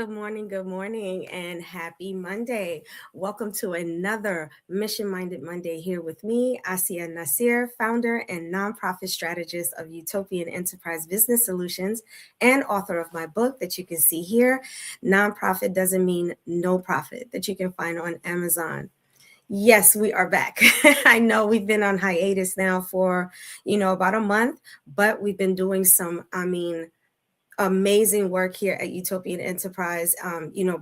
Good morning, and happy Monday. Welcome to another Mission Minded Monday here with me, Asia Nasir, founder and nonprofit strategist of Utopian Enterprise Business Solutions and author of my book that you can see here. Nonprofit doesn't mean no profit, that you can find on Amazon. Yes, we are back. I know we've been on hiatus now for, about a month, but we've been doing some, amazing work here at Utopian Enterprise,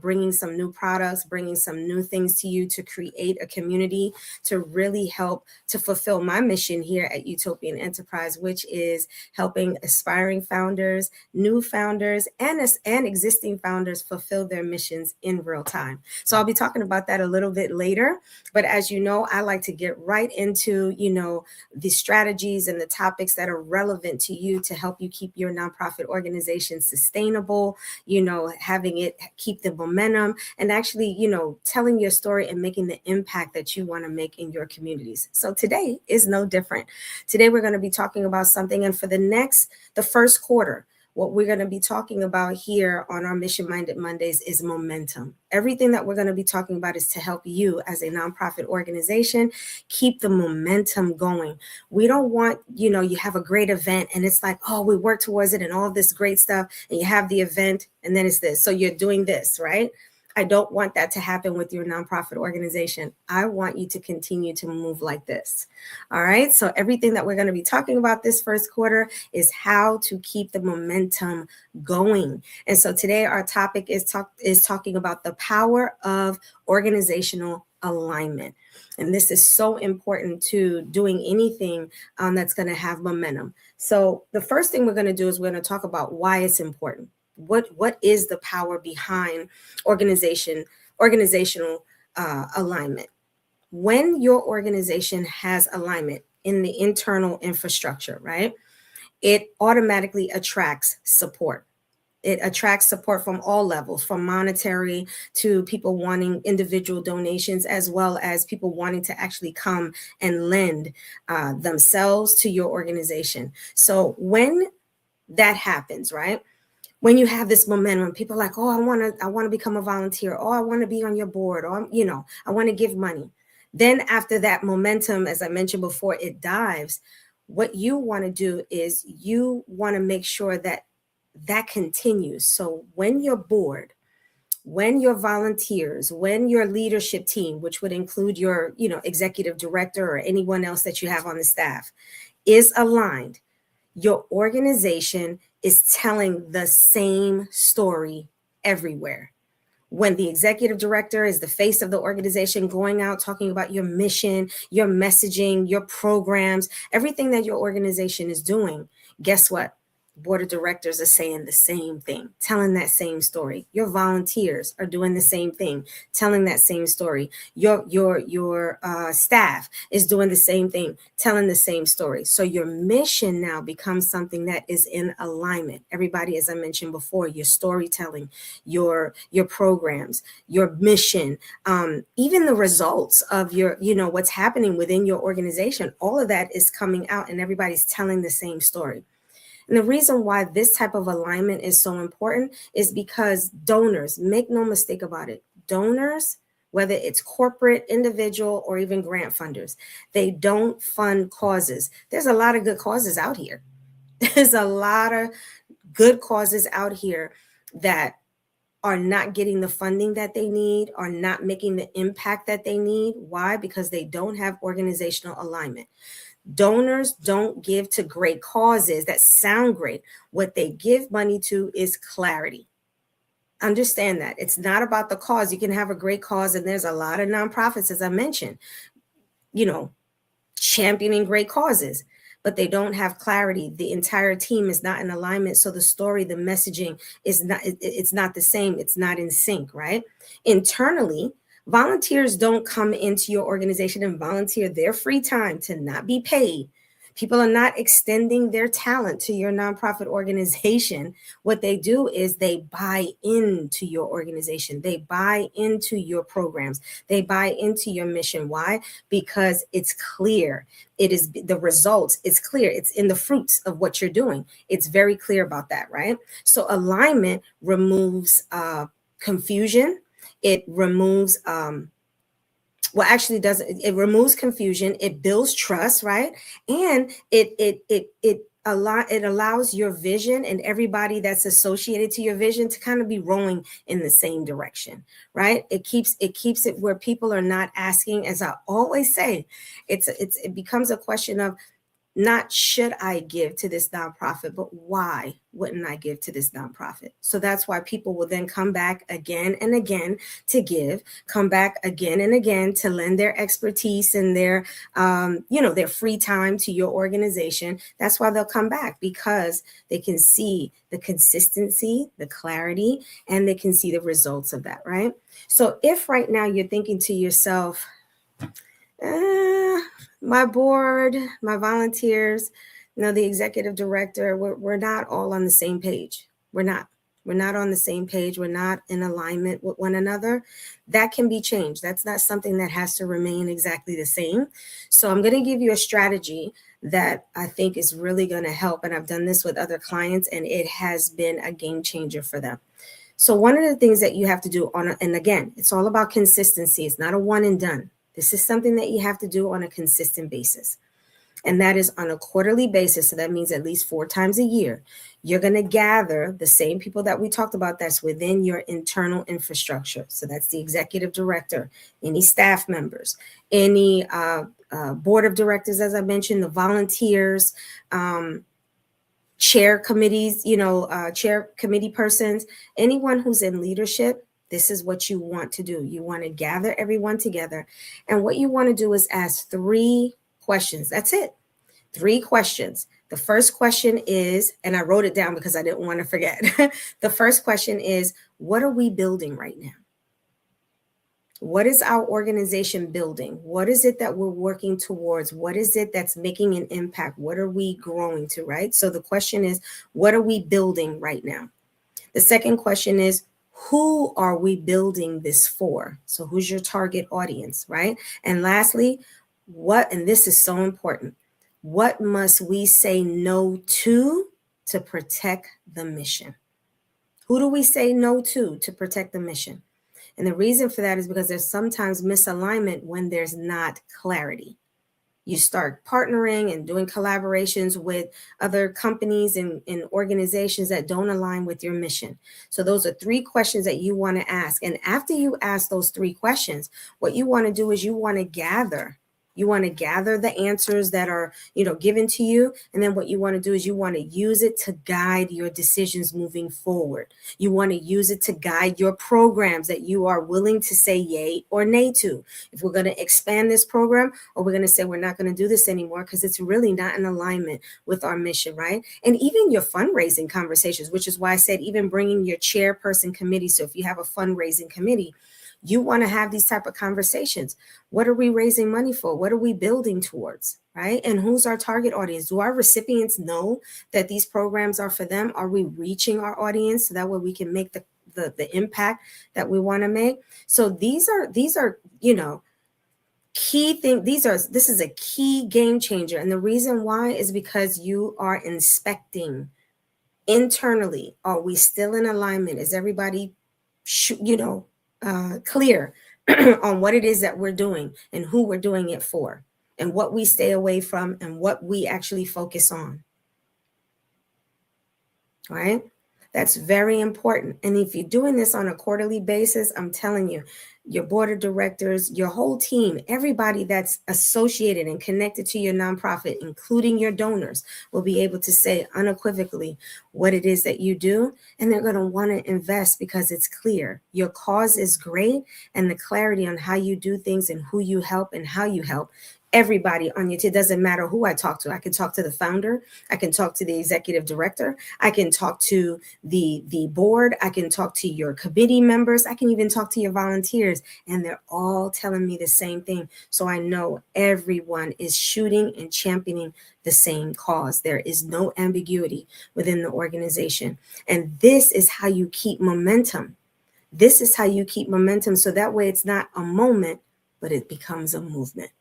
bringing some new products, bringing some new things to you to create a community to really help to fulfill my mission here at Utopian Enterprise, which is helping aspiring founders, new founders, and existing founders fulfill their missions in real time. So I'll be talking about that a little bit later. But as you know, I like to get right into, the strategies and the topics that are relevant to you to help you keep your nonprofit organization sustainable, having it keep the momentum and actually, telling your story and making the impact that you want to make in your communities. So today is no different. Today, we're going to be talking about something. And for the first quarter, what we're going to be talking about here on our Mission Minded Mondays is momentum. Everything that we're going to be talking about is to help you as a nonprofit organization keep the momentum going. We don't want, you have a great event and it's like, oh, we work towards it and all this great stuff. And you have the event and then it's this. So you're doing this, right? I don't want that to happen with your nonprofit organization. I want you to continue to move like this. All right. So everything that we're going to be talking about this first quarter is how to keep the momentum going. And so today our topic is talking about the power of organizational alignment. And this is so important to doing anything that's going to have momentum. So the first thing we're going to do is we're going to talk about why it's important. What is the power behind organizational alignment? When your organization has alignment in the internal infrastructure, right, it automatically attracts support. It attracts support from all levels, from monetary to people wanting individual donations, as well as people wanting to actually come and lend themselves to your organization. So when that happens, right, when you have this momentum, people are like, oh, I want to become a volunteer. Oh, I want to be on your board. Or, I want to give money. Then after that momentum, as I mentioned before, it dives. What you want to do is you want to make sure that continues. So when your board, when your volunteers, when your leadership team, which would include your, executive director or anyone else that you have on the staff, is aligned, your organization is telling the same story everywhere. When the executive director is the face of the organization, going out, talking about your mission, your messaging, your programs, everything that your organization is doing, guess what? Board of directors are saying the same thing, telling that same story. Your volunteers are doing the same thing, telling that same story. Your staff is doing the same thing, telling the same story. So your mission now becomes something that is in alignment. Everybody, as I mentioned before, your storytelling, your programs, your mission, even the results of your, what's happening within your organization, all of that is coming out and everybody's telling the same story. And the reason why this type of alignment is so important is because donors, make no mistake about it, donors, whether it's corporate, individual, or even grant funders, they don't fund causes. There's a lot of good causes out here. There's a lot of good causes out here that are not getting the funding that they need, are not making the impact that they need. Why? Because they don't have organizational alignment. Donors don't give to great causes that sound great. What they give money to is clarity. Understand that. It's not about the cause. You can have a great cause, and there's a lot of nonprofits, as I mentioned, championing great causes, but they don't have clarity. The entire team is not in alignment. So the story, the messaging is not, it's not the same. It's not in sync, right? Internally, volunteers don't come into your organization and volunteer their free time to not be paid. People are not extending their talent to your nonprofit organization. What they do is they buy into your organization. They buy into your programs. They buy into your mission. Why? Because it's clear. It is the results. It's clear. It's in the fruits of what you're doing. It's very clear about that, right? So alignment removes confusion. It removes well, actually does it removes confusion, it builds trust, right? And it allows your vision and everybody that's associated to your vision to kind of be rowing in the same direction, right? It keeps it where people are not asking, as I always say, it becomes a question of not should I give to this nonprofit, but why wouldn't I give to this nonprofit? So that's why people will then come back again and again to give, come back again and again to lend their expertise and their, their free time to your organization. That's why they'll come back, because they can see the consistency, the clarity, and they can see the results of that, right? So if right now you're thinking to yourself, my board, my volunteers, the executive director, we're not all on the same page. We're not on the same page. We're not in alignment with one another. That can be changed. That's not something that has to remain exactly the same. So I'm going to give you a strategy that I think is really going to help. And I've done this with other clients, and it has been a game changer for them. So one of the things that you have to do and again, it's all about consistency. It's not a one and done. This is something that you have to do on a consistent basis. And that is on a quarterly basis. So that means at least 4 times a year. You're going to gather the same people that we talked about that's within your internal infrastructure. So that's the executive director, any staff members, any board of directors, as I mentioned, the volunteers, chair committees, chair committee persons, anyone who's in leadership. This is what you want to do. You want to gather everyone together. And what you want to do is ask 3 questions. That's it. 3 questions. The first question is, and I wrote it down because I didn't want to forget. The first question is, what are we building right now? What is our organization building? What is it that we're working towards? What is it that's making an impact? What are we growing to, right? So the question is, what are we building right now? The second question is, who are we building this for? So who's your target audience, right? And lastly, and this is so important, what must we say no to protect the mission? Who do we say no to protect the mission? And the reason for that is because there's sometimes misalignment when there's not clarity. You start partnering and doing collaborations with other companies and organizations that don't align with your mission. So those are 3 questions that you want to ask. And after you ask those 3 questions, what you want to do is you want to gather the answers that are, given to you. And then what you want to do is you want to use it to guide your decisions moving forward. You want to use it to guide your programs that you are willing to say yay or nay to. If we're going to expand this program, or we're going to say we're not going to do this anymore because it's really not in alignment with our mission, right? And even your fundraising conversations, which is why I said even bringing your chairperson committee. So if you have a fundraising committee, you want to have these type of conversations. What are we raising money for? What are we building towards, right? And who's our target audience? Do our recipients know that these programs are for them? Are we reaching our audience so that way we can make the impact that we want to make? So these are key thing. This is a key game changer. And the reason why is because you are inspecting internally. Are we still in alignment? Is everybody, clear on what it is that we're doing and who we're doing it for and what we stay away from and what we actually focus on, right? That's very important. And if you're doing this on a quarterly basis, I'm telling you, your board of directors, your whole team, everybody that's associated and connected to your nonprofit, including your donors, will be able to say unequivocally what it is that you do. And they're going to want to invest because it's clear. Your cause is great. And the clarity on how you do things and who you help and how you help everybody on your team. It doesn't matter who I talk to. I can talk to the founder. I can talk to the executive director. I can talk to the board. I can talk to your committee members. I can even talk to your volunteers. And they're all telling me the same thing. So I know everyone is shooting and championing the same cause. There is no ambiguity within the organization. And this is how you keep momentum. This is how you keep momentum. So that way it's not a moment, but it becomes a movement.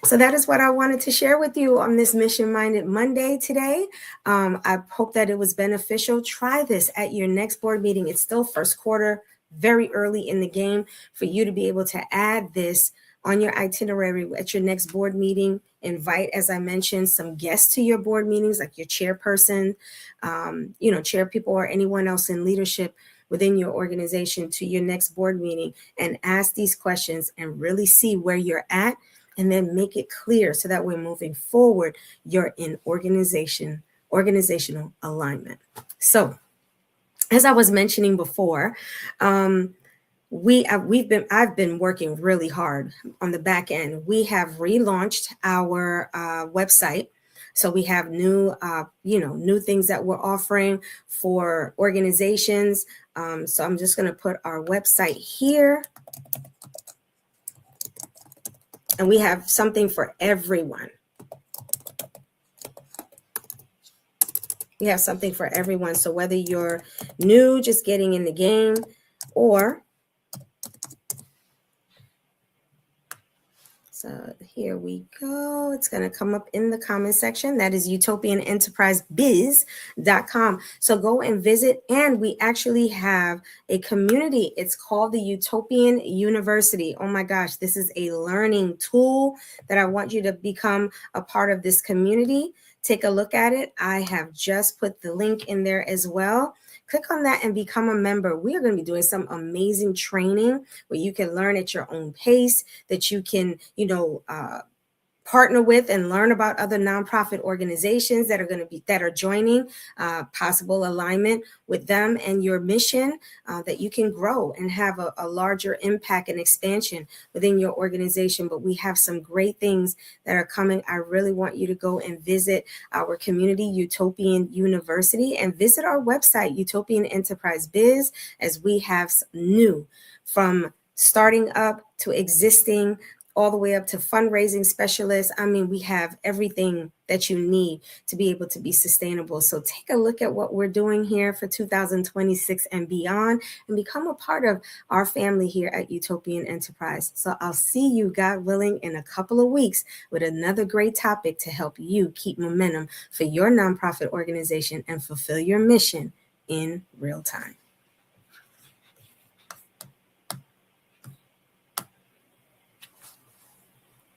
So that is what I wanted to share with you on this Mission Minded Monday today. I hope that it was beneficial. Try this at your next board meeting. It's still first quarter, very early in the game for you to be able to add this on your itinerary at your next board meeting. Invite, as I mentioned, some guests to your board meetings, like your chairperson, chair people, or anyone else in leadership within your organization to your next board meeting, and ask these questions and really see where you're at, and then make it clear so that we're moving forward, you're in organizational alignment. So, as I was mentioning before, I've been working really hard on the back end. We have relaunched our website. So we have new things that we're offering for organizations. So I'm just going to put our website here. And we have something for everyone. We have something for everyone. So whether you're new, just getting in the game, or so here we go. It's going to come up in the comment section. That is utopianenterprisebiz.com. So go and visit. And we actually have a community. It's called the Utopian University. Oh my gosh, this is a learning tool that I want you to become a part of this community. Take a look at it. I have just put the link in there as well. Click on that and become a member. We are going to be doing some amazing training where you can learn at your own pace, that you can, partner with and learn about other nonprofit organizations that are joining, possible alignment with them and your mission, that you can grow and have a larger impact and expansion within your organization. But we have some great things that are coming. I really want you to go and visit our community, Utopian University, and visit our website, Utopian Enterprise Biz, as we have new, from starting up to existing, all the way up to fundraising specialists. I mean, we have everything that you need to be able to be sustainable. So take a look at what we're doing here for 2026 and beyond, and become a part of our family here at Utopian Enterprise. So I'll see you, God willing, in a couple of weeks with another great topic to help you keep momentum for your nonprofit organization and fulfill your mission in real time.